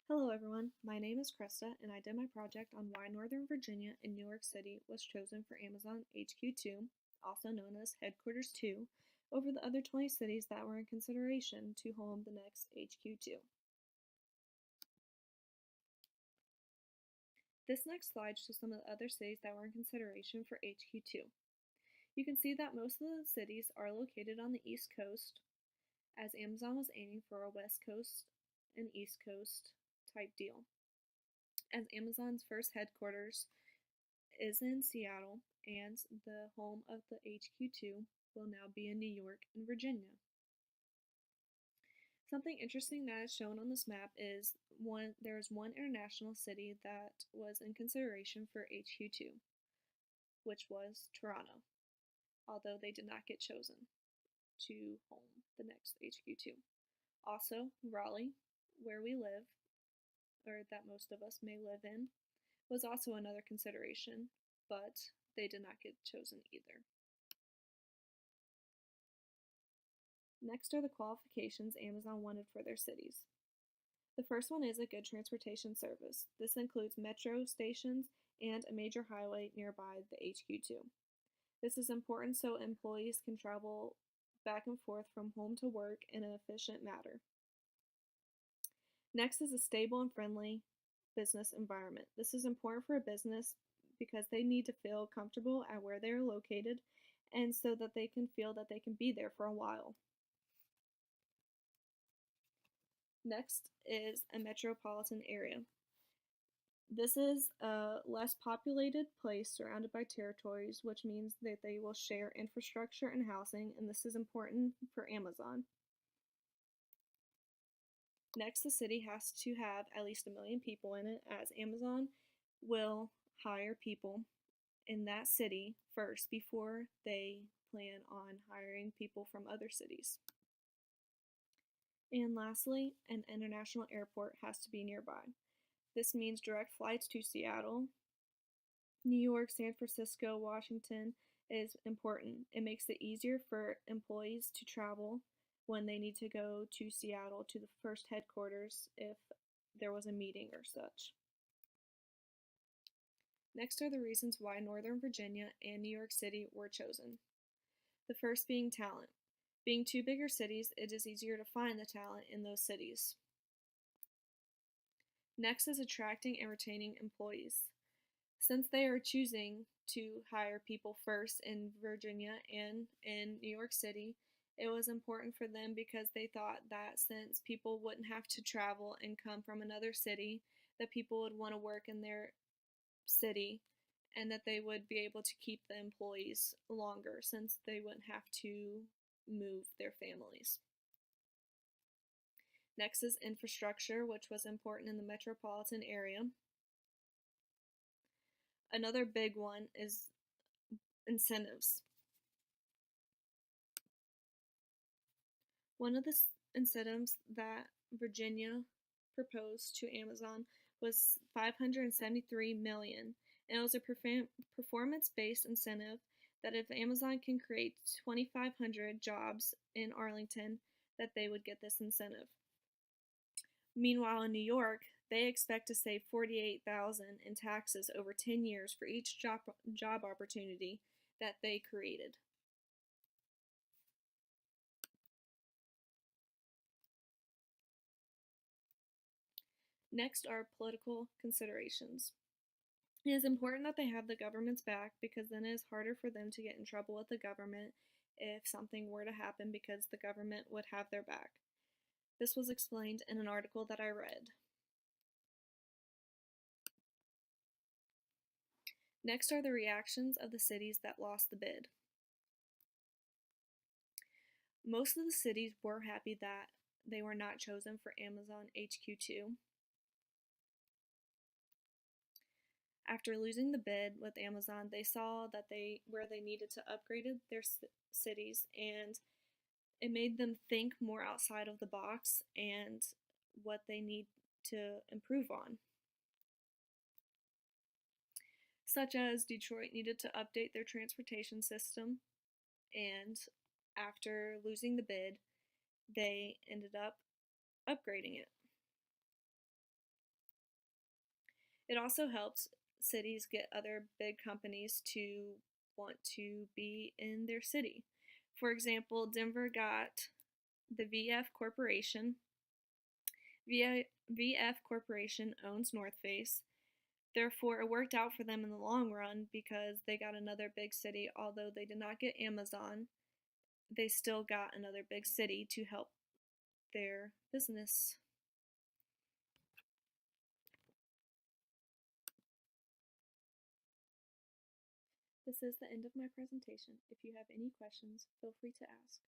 Hello everyone, my name is Krista and I did my project on why Northern Virginia and New York City was chosen for Amazon HQ2, also known as Headquarters 2, over the other 20 cities that were in consideration to home the next HQ2. This next slide shows some of the other cities that were in consideration for HQ2. You can see that most of the cities are located on the East Coast, as Amazon was aiming for a West Coast and East Coast type deal. As Amazon's first headquarters is in Seattle, and the home of the HQ2 will now be in New York and Virginia. Something interesting that is shown on this map is there is one international city that was in consideration for HQ2, which was Toronto, although they did not get chosen to home the next HQ2. Also, Raleigh, where we live, or that most of us may live in, was also another consideration, but they did not get chosen either. Next are the qualifications Amazon wanted for their cities. The first one is a good transportation service. This includes metro stations and a major highway nearby the HQ2. This is important so employees can travel back and forth from home to work in an efficient manner. Next is a stable and friendly business environment. This is important for a business because they need to feel comfortable at where they are located and so that they can feel that they can be there for a while. Next is a metropolitan area. This is a less populated place surrounded by territories, which means that they will share infrastructure and housing, and this is important for Amazon. Next, the city has to have at least 1 million people in it, as Amazon will hire people in that city first before they plan on hiring people from other cities. And lastly, an international airport has to be nearby. This means direct flights to Seattle, New York, San Francisco, Washington is important. It makes it easier for employees to travel when they need to go to Seattle to the first headquarters if there was a meeting or such. Next are the reasons why Northern Virginia and New York City were chosen. The first being talent. Being two bigger cities, it is easier to find the talent in those cities. Next is attracting and retaining employees. Since they are choosing to hire people first in Virginia and in New York City, it was important for them because they thought that since people wouldn't have to travel and come from another city, that people would want to work in their city and that they would be able to keep the employees longer since they wouldn't have to move their families. Next is infrastructure, which was important in the metropolitan area. Another big one is incentives. One of the incentives that Virginia proposed to Amazon was $573 million, and it was a performance-based incentive that if Amazon can create 2,500 jobs in Arlington, that they would get this incentive. Meanwhile, in New York, they expect to save $48,000 in taxes over 10 years for each job opportunity that they created. Next are political considerations. It is important that they have the government's back because then it is harder for them to get in trouble with the government if something were to happen because the government would have their back. This was explained in an article that I read. Next are the reactions of the cities that lost the bid. Most of the cities were happy that they were not chosen for Amazon HQ2. After losing the bid with Amazon, they saw that where they needed to upgrade their cities, and it made them think more outside of the box and what they need to improve on. Such as Detroit needed to update their transportation system, and after losing the bid, they ended up upgrading it. It also helped cities get other big companies to want to be in their city. For example, Denver got the VF Corporation. VF Corporation owns North Face. Therefore, it worked out for them in the long run because they got another big city. Although they did not get Amazon, they still got another big city to help their business. This is the end of my presentation. If you have any questions, feel free to ask.